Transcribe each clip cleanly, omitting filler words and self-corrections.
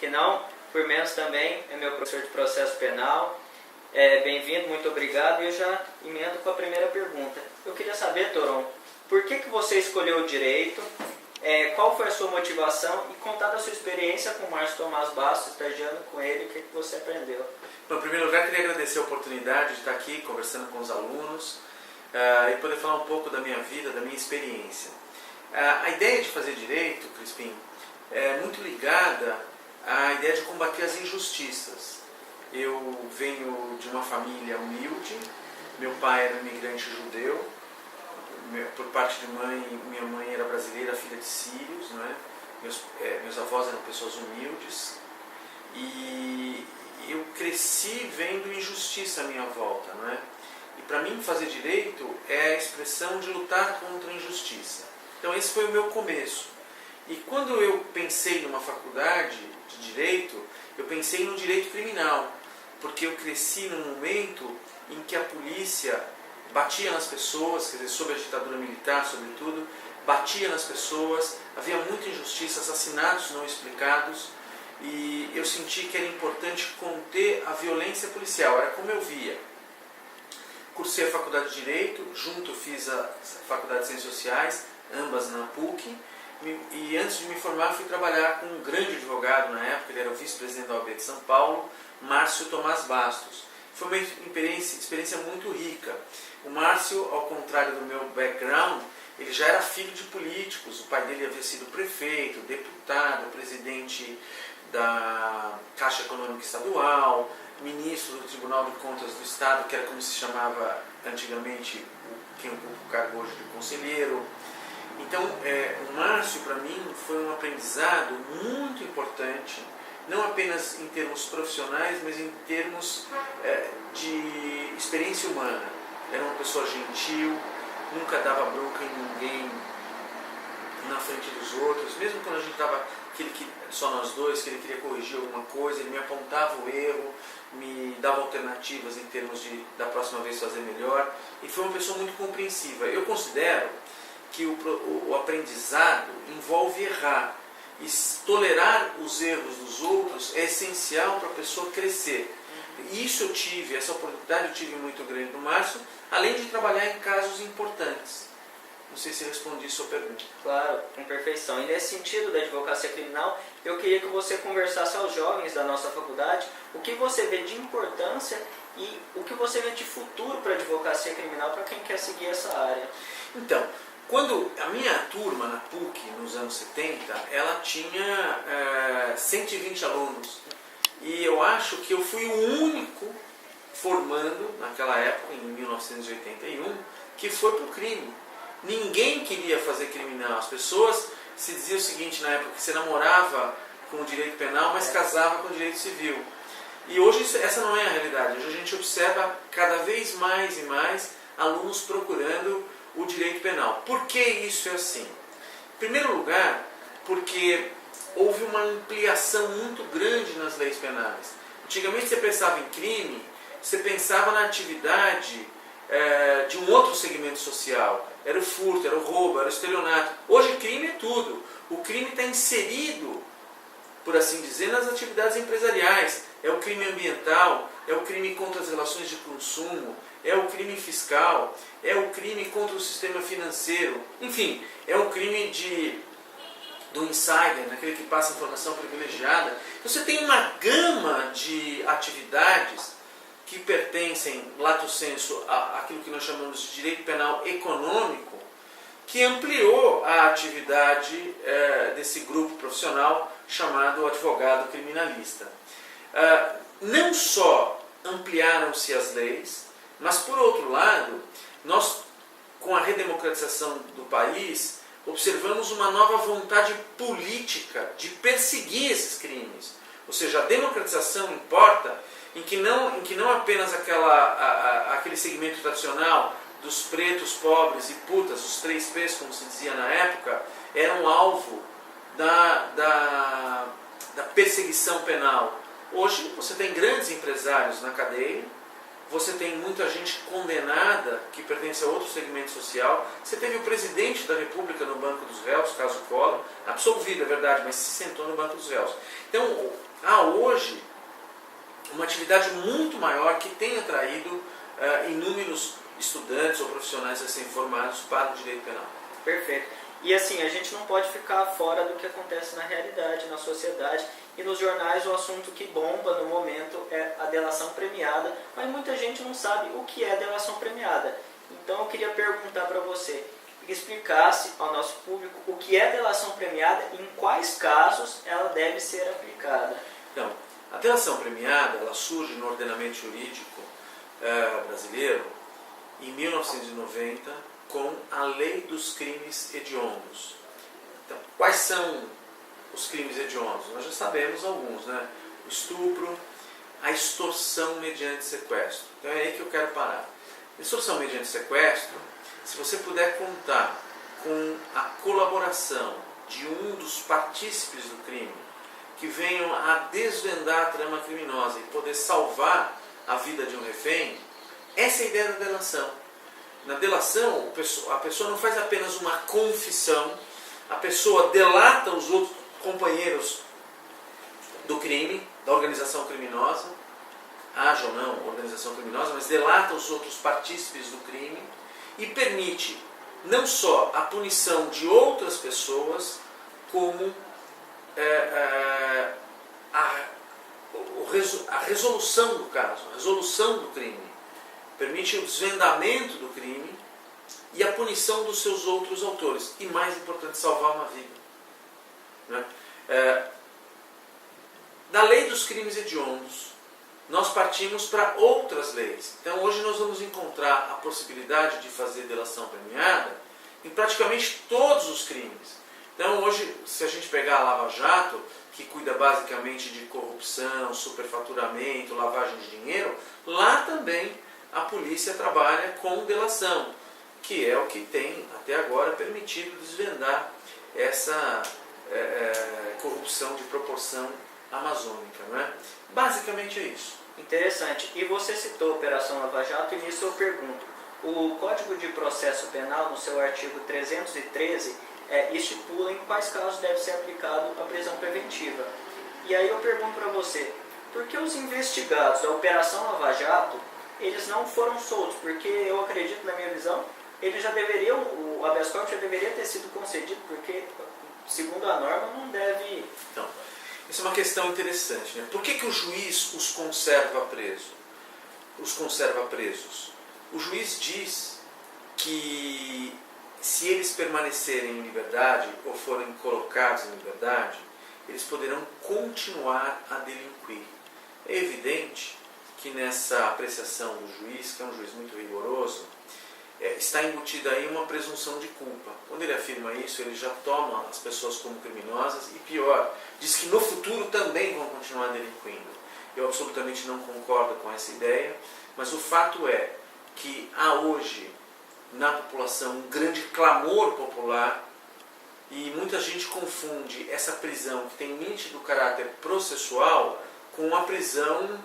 que não, por menos também é meu professor de processo penal. Bem-vindo, muito obrigado. E eu já emendo com a primeira pergunta. Eu queria saber, Toron, por que você escolheu o direito? Qual foi a sua motivação? E contar da sua experiência com o Márcio Tomás Bastos, estagiando com ele, o que você aprendeu? Bom, em primeiro lugar, queria agradecer a oportunidade de estar aqui conversando com os alunos e poder falar um pouco da minha vida, da minha experiência. A ideia de fazer direito, Crispim, é muito ligada à ideia de combater as injustiças. Eu venho de uma família humilde, meu pai era um imigrante judeu, por parte de mãe, minha mãe era brasileira, filha de sírios, não é? Meus avós eram pessoas humildes, e eu cresci vendo injustiça à minha volta, não é? E para mim fazer direito é a expressão de lutar contra a injustiça. Então esse foi o meu começo. E quando eu pensei numa faculdade de direito, eu pensei no direito criminal, porque eu cresci num momento em que a polícia batia nas pessoas, quer dizer, sob a ditadura militar, sobretudo, batia nas pessoas, havia muita injustiça, assassinatos não explicados, e eu senti que era importante conter a violência policial, era como eu via. Cursei a faculdade de Direito, junto fiz a faculdade de Ciências Sociais, ambas na PUC, e antes de me formar fui trabalhar com um grande advogado na época, ele era o vice-presidente da OAB de São Paulo, Márcio Tomás Bastos. Foi uma experiência muito rica. O Márcio, ao contrário do meu background, ele já era filho de políticos. O pai dele havia sido prefeito, deputado, presidente da Caixa Econômica Estadual, ministro do Tribunal de Contas do Estado, que era como se chamava antigamente quem ocupa o cargo hoje de conselheiro. Então, o Márcio, para mim, foi um aprendizado muito importante, não apenas em termos profissionais, mas em termos de experiência humana. Era uma pessoa gentil, nunca dava bronca em ninguém na frente dos outros, mesmo quando a gente estava só nós dois, que ele queria corrigir alguma coisa, ele me apontava o erro, me dava alternativas em termos de da próxima vez fazer melhor, e foi uma pessoa muito compreensiva. Eu considero que o aprendizado envolve errar, e tolerar os erros dos outros é essencial para a pessoa crescer. Isso essa oportunidade eu tive muito grande no Márcio, além de trabalhar em casos importantes. Não sei se respondi a sua pergunta. Claro, com perfeição. E nesse sentido da advocacia criminal, eu queria que você conversasse aos jovens da nossa faculdade o que você vê de importância e o que você vê de futuro para a advocacia criminal para quem quer seguir essa área. Então, quando a minha turma na PUC, nos anos 70, ela tinha 120 alunos. E eu acho que eu fui o único formando, naquela época, em 1981, que foi para o crime. Ninguém queria fazer criminal. As pessoas se diziam o seguinte na época, que você namorava com o direito penal, mas casava com o direito civil. E hoje essa não é a realidade. Hoje a gente observa cada vez mais e mais alunos procurando o direito penal. Por que isso é assim? Em primeiro lugar, porque houve uma ampliação muito grande nas leis penais. Antigamente você pensava em crime, você pensava na atividade de um outro segmento social. Era o furto, era o roubo, era o estelionato. Hoje crime é tudo. O crime está inserido, por assim dizer, nas atividades empresariais. É o crime ambiental, é o crime contra as relações de consumo, é o crime fiscal, é o crime contra o sistema financeiro. Enfim, é o crime do insider, daquele que passa informação privilegiada. Você tem uma gama de atividades que pertencem, lato sensu, àquilo que nós chamamos de direito penal econômico, que ampliou a atividade desse grupo profissional chamado advogado criminalista. Não só ampliaram-se as leis, mas, por outro lado, nós, com a redemocratização do país, observamos uma nova vontade política de perseguir esses crimes. Ou seja, a democratização importa em que não apenas aquele segmento tradicional dos pretos, pobres e putas, os 3 P's, como se dizia na época, eram alvo da perseguição penal. Hoje você tem grandes empresários na cadeia, você tem muita gente condenada que pertence a outro segmento social. Você teve o presidente da República no banco dos réus, caso Collor, absolvido, é verdade, mas se sentou no banco dos réus. Então, há hoje uma atividade muito maior que tem atraído inúmeros estudantes ou profissionais recém-formados para o direito penal. Perfeito. E assim, a gente não pode ficar fora do que acontece na realidade, na sociedade. E nos jornais o assunto que bomba no momento é a delação premiada, mas muita gente não sabe o que é delação premiada. Então eu queria perguntar para você, que explicasse ao nosso público o que é delação premiada e em quais casos ela deve ser aplicada. Então, a delação premiada ela surge no ordenamento jurídico brasileiro em 1990 com a Lei dos Crimes Hediondos. Então, quais são os crimes hediondos? Nós já sabemos alguns, né? O estupro, a extorsão mediante sequestro. Então é aí que eu quero parar. Extorsão mediante sequestro, se você puder contar com a colaboração de um dos partícipes do crime, que venham a desvendar a trama criminosa e poder salvar a vida de um refém, essa é a ideia da delação. Na delação, a pessoa não faz apenas uma confissão, a pessoa delata os outros companheiros do crime, da organização criminosa, haja ou não organização criminosa, mas delata os outros partícipes do crime e permite não só a punição de outras pessoas, como a resolução do caso, a resolução do crime. Permite o desvendamento do crime e a punição dos seus outros autores. E mais importante, salvar uma vida. Né? Da lei dos crimes hediondos, nós partimos para outras leis. Então hoje nós vamos encontrar a possibilidade de fazer delação premiada em praticamente todos os crimes. Então hoje, se a gente pegar a Lava Jato, que cuida basicamente de corrupção, superfaturamento, lavagem de dinheiro, lá também a polícia trabalha com delação, que é o que tem até agora permitido desvendar essa corrupção de proporção amazônica, não é? Basicamente é isso. Interessante. E você citou a Operação Lava Jato e nisso eu pergunto, o Código de Processo Penal, no seu artigo 313, estipula em quais casos deve ser aplicado a prisão preventiva. E aí eu pergunto para você, por que os investigados da Operação Lava Jato, eles não foram soltos? Porque eu acredito, na minha visão, eles já deveriam, o habeas corpus já deveria ter sido concedido, porque, segundo a norma, não deve... Então, essa é uma questão interessante, né? Por que o juiz os conserva presos? O juiz diz que se eles permanecerem em liberdade ou forem colocados em liberdade, eles poderão continuar a delinquir. É evidente que nessa apreciação do juiz, que é um juiz muito rigoroso, está embutida aí uma presunção de culpa. Quando ele afirma isso, ele já toma as pessoas como criminosas e pior, diz que no futuro também vão continuar delinquindo. Eu absolutamente não concordo com essa ideia, mas o fato é que há hoje na população um grande clamor popular e muita gente confunde essa prisão que tem nítido caráter processual com a prisão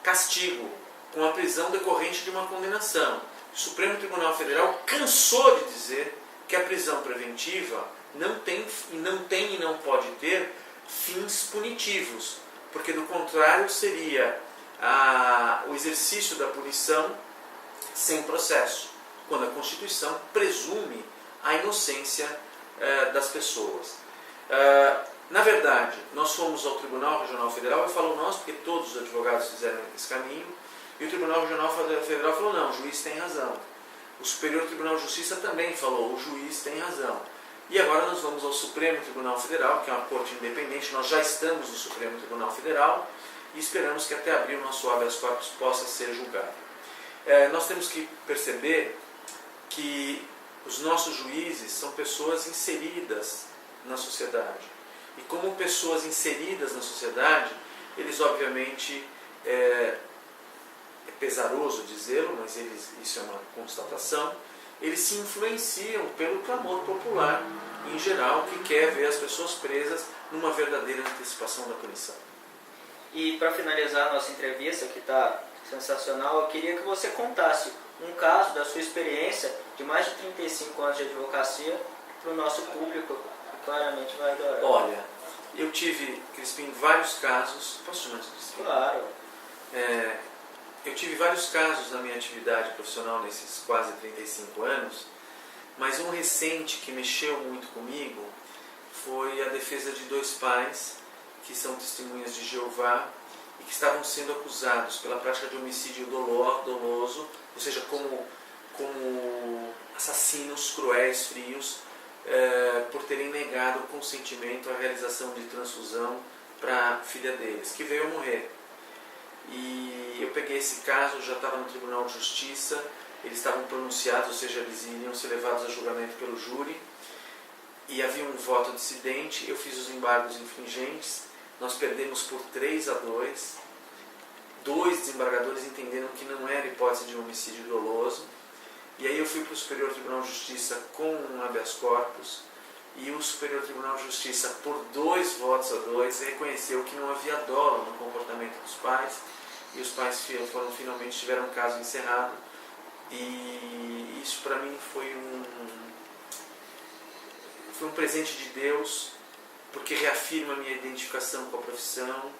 castigo, com a prisão decorrente de uma condenação. O Supremo Tribunal Federal cansou de dizer que a prisão preventiva não tem e não pode ter fins punitivos, porque do contrário seria o exercício da punição sem processo, quando a Constituição presume a inocência das pessoas. Na verdade, nós fomos ao Tribunal Regional Federal, eu falo nós porque todos os advogados fizeram esse caminho, e o Tribunal Regional Federal falou, não, o juiz tem razão. O Superior Tribunal de Justiça também falou, o juiz tem razão. E agora nós vamos ao Supremo Tribunal Federal, que é uma corte independente, nós já estamos no Supremo Tribunal Federal e esperamos que até abril o nosso habeas corpus possa ser julgado. Nós temos que perceber que os nossos juízes são pessoas inseridas na sociedade. E como pessoas inseridas na sociedade, eles obviamente, é pesaroso dizê-lo, mas isso é uma constatação, eles se influenciam pelo clamor popular, em geral, que quer ver as pessoas presas numa verdadeira antecipação da punição. E para finalizar a nossa entrevista, que está sensacional, eu queria que você contasse um caso da sua experiência de mais de 35 anos de advocacia para o nosso público, que claramente vai adorar. Olha, Eu tive, Crispim, vários casos. Posso chamar de Crispim? Claro. Eu tive vários casos na minha atividade profissional nesses quase 35 anos, mas um recente que mexeu muito comigo foi a defesa de 2 pais que são testemunhas de Jeová e que estavam sendo acusados pela prática de homicídio doloso, ou seja, como assassinos cruéis, frios, por terem negado o consentimento à realização de transfusão para a filha deles, que veio a morrer. E eu peguei esse caso, já estava no Tribunal de Justiça, eles estavam pronunciados, ou seja, eles iriam ser levados a julgamento pelo júri, e havia um voto dissidente, eu fiz os embargos infringentes, nós perdemos por 3-2, 2 desembargadores entenderam que não era hipótese de um homicídio doloso, e aí eu fui para o Superior Tribunal de Justiça com um habeas corpus, e o Superior Tribunal de Justiça, por 2-2, reconheceu que não havia dolo no comportamento dos pais, e os pais finalmente tiveram o caso encerrado, e isso para mim foi um presente de Deus, porque reafirma a minha identificação com a profissão,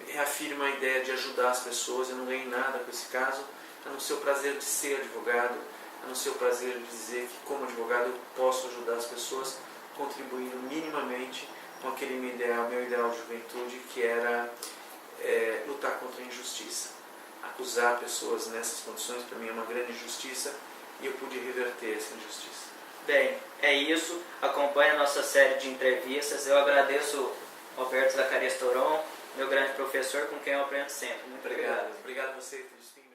reafirma a ideia de ajudar as pessoas. Eu não ganhei nada com esse caso, a não ser o prazer de ser advogado, a não ser o prazer de dizer que como advogado eu posso ajudar as pessoas, contribuindo minimamente com aquele meu ideal de juventude, que era lutar contra a injustiça. Acusar pessoas nessas condições para mim é uma grande injustiça, e eu pude reverter essa injustiça. Bem, é isso. Acompanhe a nossa série de entrevistas. Eu agradeço Roberto Zacarias Toron, meu grande professor, com quem eu aprendo sempre. Muito obrigado. Obrigado a você, Crispim.